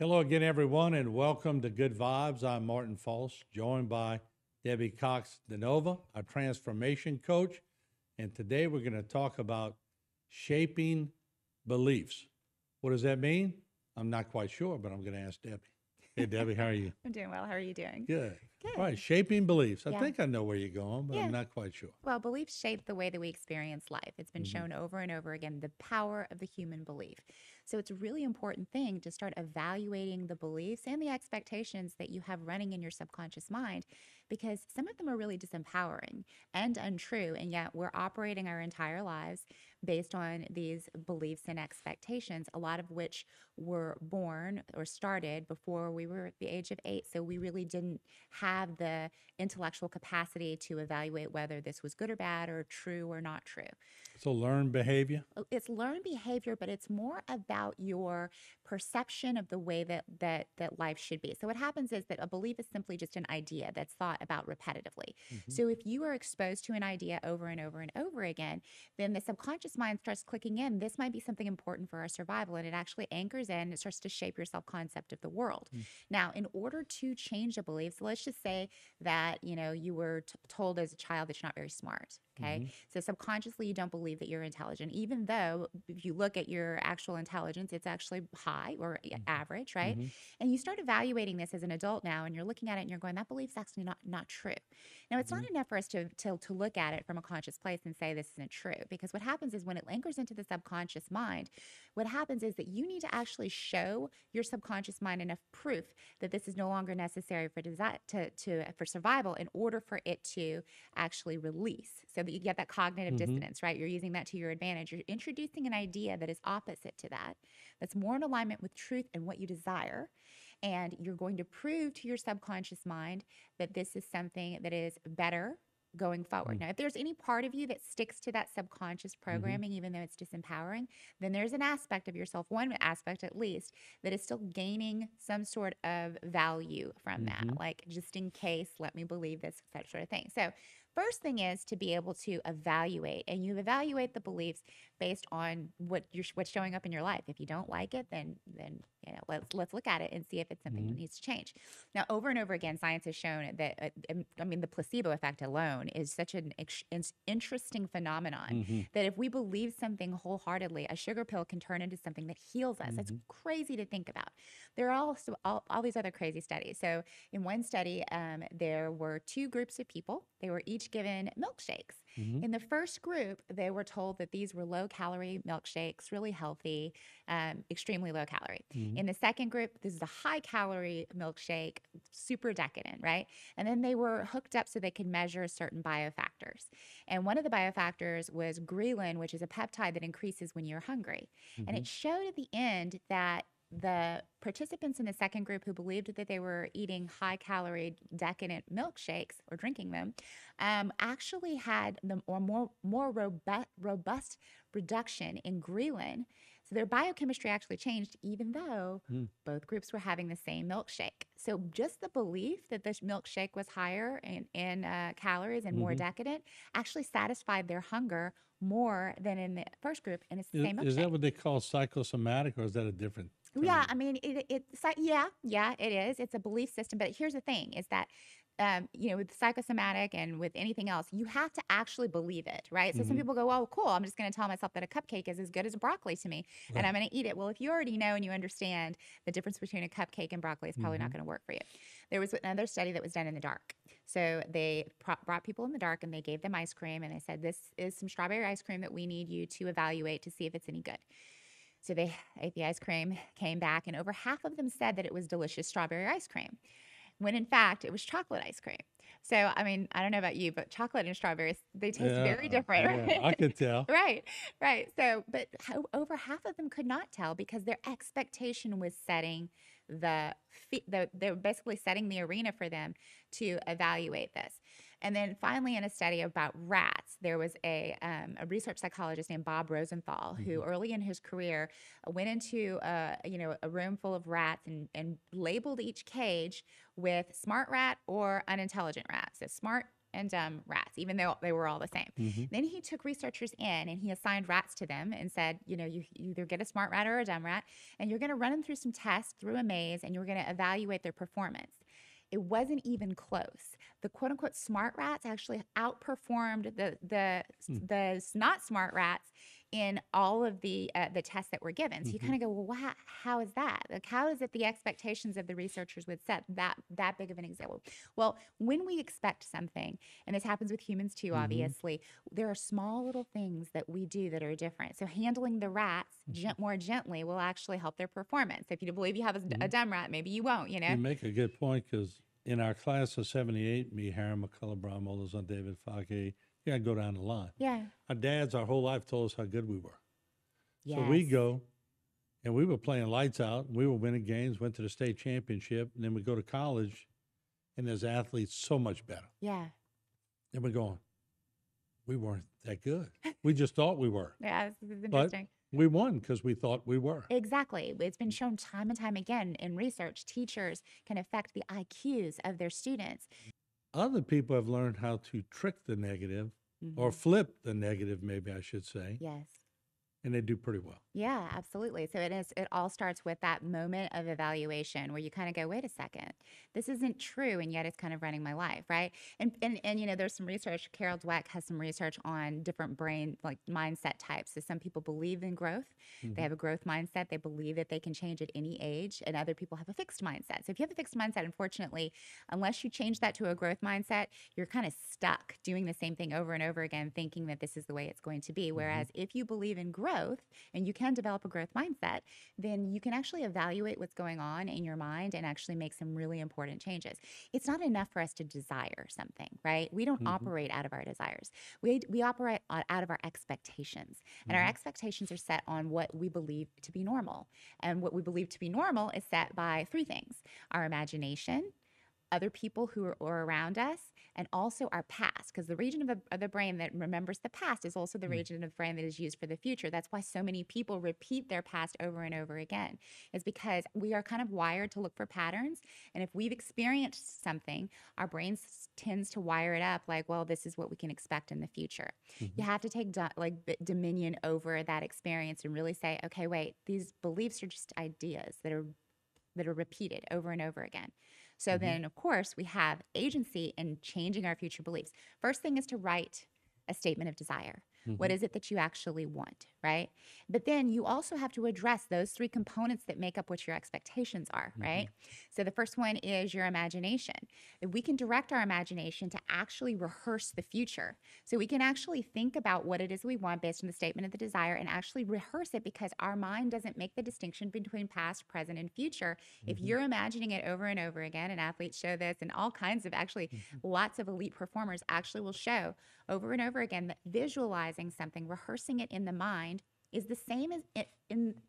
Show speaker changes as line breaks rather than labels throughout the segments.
Hello again, everyone, and welcome to Good Vibes. I'm Martin False, joined by Debbie Cox DeNova, our transformation coach. And today we're going to talk about shaping beliefs. What does that mean? I'm not quite sure, but I'm going to ask Debbie. Hey, Debbie, how are you?
I'm doing well. How are you doing?
Good. All
Good.
right, shaping beliefs. I
Yeah.
think I know where you're going, but I'm
Yeah.
not quite sure.
Well, beliefs shape the way that we experience life. It's been
Hmm.
shown over and over again the power of the human belief. So it's a really important thing to start evaluating the beliefs and the expectations that you have running in your subconscious mind because some of them are really disempowering and untrue. And yet we're operating our entire lives based on these beliefs and expectations, a lot of which were born or started before we were at the age of 8. So we really didn't have the intellectual capacity to evaluate whether this was good or bad or true or not true.
So, learned behavior.
It's learned behavior, but it's more about your perception of the way that life should be. So what happens is that a belief is simply just an idea that's thought about repetitively.
Hmm.
So if you are exposed to an idea over and over and over again, then the subconscious mind starts clicking in. This might be something important for our survival, and it actually anchors in. It starts to shape your self concept of the world. Now, in order to change a belief, so let's just say that you were told as a child that you're not very smart. Okay.
Hmm.
So subconsciously, you don't believe that you're intelligent, even though if you look at your actual intelligence, it's actually high or average, right?
Hmm.
And you start evaluating this as an adult now, and you're looking at it and you're going, that belief's actually not true. Now, it's not
Hmm.
enough for us to look at it from a conscious place and say this isn't true, because what happens is when it anchors into the subconscious mind, what happens is that you need to actually show your subconscious mind enough proof that this is no longer necessary for for survival in order for it to actually release so that you get that cognitive
Hmm.
dissonance, right? You're using that to your advantage. You're introducing an idea that is opposite to that, that's more in alignment with truth and what you desire. And you're going to prove to your subconscious mind that this is something that is better going forward. Now, if there's any part of you that sticks to that subconscious
Hmm.
programming, even though it's disempowering, then there's an aspect of yourself, one aspect at least, that is still gaining some sort of value from that.
Hmm.
Like, just in case, let me believe this, that sort of thing. So, first thing is to be able to evaluate, and you evaluate the beliefs based on what's showing up in your life. If you don't like it, then let's look at it and see if it's something that
Hmm.
needs to change. Now, over and over again, science has shown that I mean, the placebo effect alone is such an interesting phenomenon
Hmm.
that if we believe something wholeheartedly, a sugar pill can turn into something that heals us. It's
Hmm.
crazy to think about. There are also all these other crazy studies. So, in one study, there were two groups of people. They were each given milkshakes.
Hmm.
In the first group, they were told that these were low calorie milkshakes, really healthy, extremely low calorie.
Hmm.
In the second group, this is a high calorie milkshake, super decadent, right? And then they were hooked up so they could measure certain biofactors. And one of the biofactors was ghrelin, which is a peptide that increases when you're hungry. And
Hmm.
it showed at the end that the participants in the second group who believed that they were eating high calorie decadent milkshakes or drinking them actually had the or more robust reduction in ghrelin. So their biochemistry actually changed, even though
Hmm.
both groups were having the same milkshake. So just the belief that this milkshake was higher in calories and more
Hmm.
decadent actually satisfied their hunger more than in the first group, and it's the same
Is that
milkshake.
what they call psychosomatic, or is that a different
Yeah,
term?
I mean, yeah, it is. It's a belief system, but here's the thing: is that with psychosomatic and with anything else, you have to actually believe it, right? So some
Hmm.
people go, "Oh, cool! I'm just going to tell myself that a cupcake is as good as a broccoli to me, and I'm
Right.
going to eat it." Well, if you already know and you understand the difference between a cupcake and broccoli, it's probably not
Hmm.
going to work for you. There was another study that was done in the dark. So they brought people in the dark and they gave them ice cream, and they said, "This is some strawberry ice cream that we need you to evaluate to see if it's any good." So they ate the ice cream, came back, and over half of them said that it was delicious strawberry ice cream, when in fact it was chocolate ice cream. So, I mean, I don't know about you, but chocolate and strawberries, they taste very different,
Yeah, I
right?
could tell.
Right, right. So, but over half of them could not tell because their expectation was setting they're basically setting the arena for them to evaluate this. And then finally, in a study about rats, there was a research psychologist named Bob Rosenthal
Hmm.
who, early in his career, went into a room full of rats and labeled each cage with smart rat or unintelligent rat. So smart and dumb rats, even though they were all the same. Then he took researchers in and he assigned rats to them and said, you either get a smart rat or a dumb rat, and you're going to run them through some tests through a maze, and you're going to evaluate their performance. It wasn't even close. The quote unquote smart rats actually outperformed the not smart rats in all of the tests that were given. So you kind of go, well, how is that? Like, how is it the expectations of the researchers would set that big of an example? Well, when we expect something, and this happens with humans too, obviously, there are small little things that we do that are different. So handling the rats more gently will actually help their performance. If you believe you have a dumb rat, maybe you won't, you know?
You make a good point, because in our class of 78, me, Harry McCullough, Brian Molison, David Fauke, you got to go down the line.
Yeah.
Our dads, our whole life, told us how good we were.
Yes.
So we go, and we were playing lights out. We were winning games, went to the state championship, and then we go to college, and there's athletes so much better.
Yeah.
And we're going, we weren't that good. We just thought we were.
Yeah, this is
But
interesting.
we won because we thought we were.
Exactly. It's been shown time and time again in research, teachers can affect the IQs of their students.
Other people have learned how to trick the negative, or flip the negative, maybe I should say,
Yes.
and they do pretty well.
Yeah, absolutely. So it all starts with that moment of evaluation where you kind of go, wait a second, this isn't true, and yet it's kind of running my life, right? And there's some research. Carol Dweck has some research on different brain mindset types. So some people believe in growth. They have a growth mindset. They believe that they can change at any age, and other people have a fixed mindset. So if you have a fixed mindset, unfortunately, unless you change that to a growth mindset, you're kind of stuck doing the same thing over and over again, thinking that this is the way it's going to be. Whereas if you believe in growth and you can develop a growth mindset, then you can actually evaluate what's going on in your mind and actually make some really important changes. It's not enough for us to desire something, right? We don't operate out of our desires. We operate out of our expectations. And our expectations are set on what we believe to be normal. And what we believe to be normal is set by three things: our imagination, other people who are around us, and also our past, because the region of the brain that remembers the past is also the region of the brain that is used for the future. That's why so many people repeat their past over and over again, is because we are kind of wired to look for patterns. And if we've experienced something, our brain tends to wire it up like, well, this is what we can expect in the future. You have to take dominion over that experience and really say, okay, wait, these beliefs are just ideas that are repeated over and over again. So then, of course, we have agency in changing our future beliefs. First thing is to write a statement of desire. What is it that you actually want, right? But then you also have to address those three components that make up what your expectations are, right? So the first one is your imagination. If we can direct our imagination to actually rehearse the future. So we can actually think about what it is we want based on the statement of the desire and actually rehearse it, because our mind doesn't make the distinction between past, present, and future. If you're imagining it over and over again, and athletes show this, and all kinds of lots of elite performers actually will show over and over again that visualizing something, rehearsing it in the mind, is the same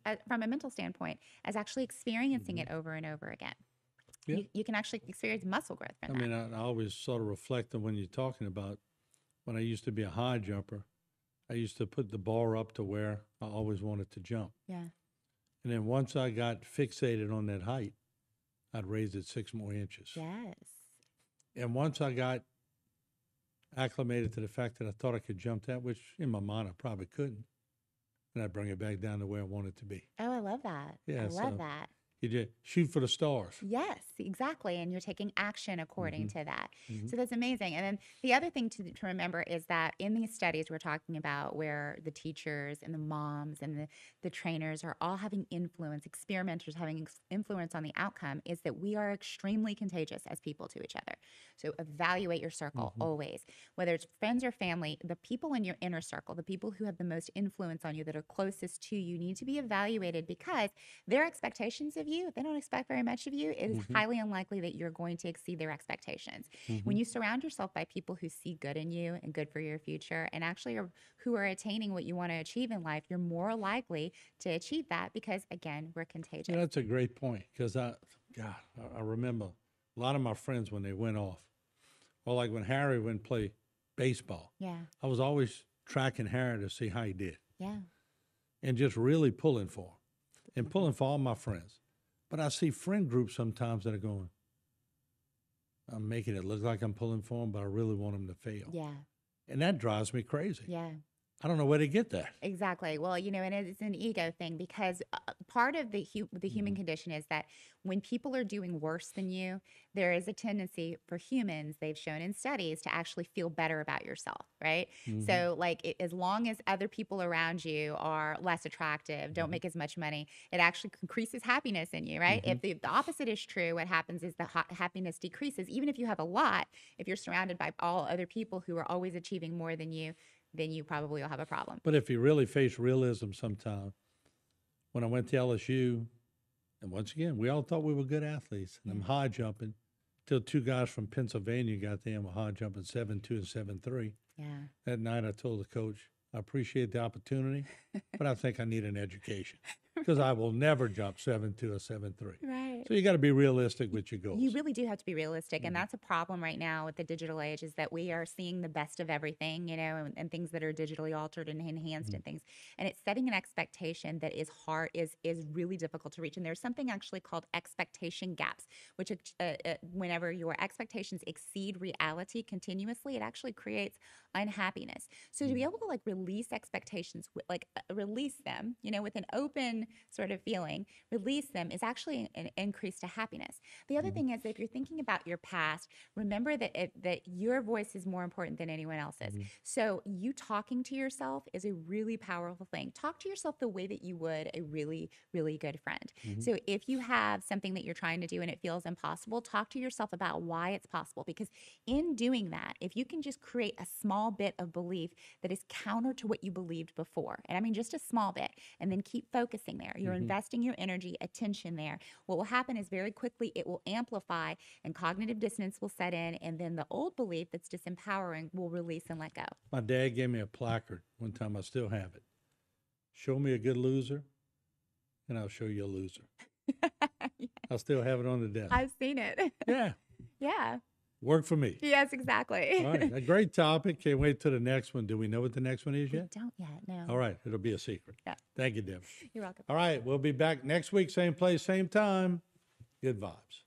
as from a mental standpoint as actually experiencing it over and over again.
Yeah.
You can actually experience muscle growth from
I
that.
mean, I always sort of reflect on when you're talking about when I used to be a high jumper, I used to put the bar up to where I always wanted to jump.
Yeah.
And then once I got fixated on that height, I'd raise it 6 more inches.
Yes.
And once I got acclimated to the fact that I thought I could jump that, which in my mind I probably couldn't, and I'd bring it back down to where I want it to be.
Oh, I love that.
Yeah,
I love
so-
that.
You just shoot for the stars.
Yes, exactly. And you're taking action according to that. So that's amazing. And then the other thing to remember is that in these studies we're talking about, where the teachers and the moms and the trainers are all having influence, experimenters having influence on the outcome, is that we are extremely contagious as people to each other. So evaluate your circle always, whether it's friends or family. The people in your inner circle, the people who have the most influence on you, that are closest to you, need to be evaluated, because their expectations of you, if they don't expect very much of you, it is highly unlikely that you're going to exceed their expectations. When you surround yourself by people who see good in you and good for your future, and actually who are attaining what you want to achieve in life, you're more likely to achieve that, because, again, we're contagious.
Yeah, that's a great point, because I remember a lot of my friends when they went off, or like when Harry went play baseball.
Yeah,
I was always tracking Harry to see how he did,
yeah,
and just really pulling for him, and pulling for all my friends. But I see friend groups sometimes that are going, I'm making it look like I'm pulling for them, but I really want them to fail.
Yeah.
And that drives me crazy.
Yeah.
I don't know where they get that.
Exactly. Well, and it's an ego thing because part of the human condition is that when people are doing worse than you, there is a tendency for humans, they've shown in studies, to actually feel better about yourself, right? So, like, as long as other people around you are less attractive, don't make as much money, it actually increases happiness in you, right? If the opposite is true, what happens is the happiness decreases. Even if you have a lot, if you're surrounded by all other people who are always achieving more than you, then you probably will have a problem.
But if you really face realism sometime, when I went to LSU, and once again, we all thought we were good athletes, and I'm high jumping, till two guys from Pennsylvania got there and were high jumping 7.2 and 7.3.
Yeah.
That night I told the coach, I appreciate the opportunity, but I think I need an education because I will never jump 7.2 or 7.3.
Right.
So you got to be realistic with your goals.
You really do have to be realistic. And that's a problem right now with the digital age, is that we are seeing the best of everything, and things that are digitally altered and enhanced and things. And it's setting an expectation that is hard, is really difficult to reach. And there's something actually called expectation gaps, which whenever your expectations exceed reality continuously, it actually creates unhappiness. So to be able to like release expectations, release them, with an open sort of feeling, release them is actually an increase to happiness. The other thing is, if you're thinking about your past, remember that your voice is more important than anyone else's. So you talking to yourself is a really powerful thing. Talk to yourself the way that you would a really, really good friend. So if you have something that you're trying to do and it feels impossible, talk to yourself about why it's possible. Because in doing that, if you can just create a small bit of belief that is counter to what you believed before, and I mean just a small bit, and then keep focusing there, you're investing your energy, attention there, what will happen is very quickly it will amplify and cognitive dissonance will set in, and then the old belief that's disempowering will release and let go.
My dad gave me a placard one time. I still have it. Show me a good loser, and I'll show you a loser. I still have it on the desk.
I've seen it.
Yeah.
Yeah.
Work for me.
Yes, exactly.
All right. A great topic. Can't wait till the next one. Do we know what the next one is
We
yet?
don't yet, no.
All right. It'll be a secret.
Yeah.
Thank you, Deb.
You're welcome.
All right. We'll be back next week, same place, same time. Good vibes.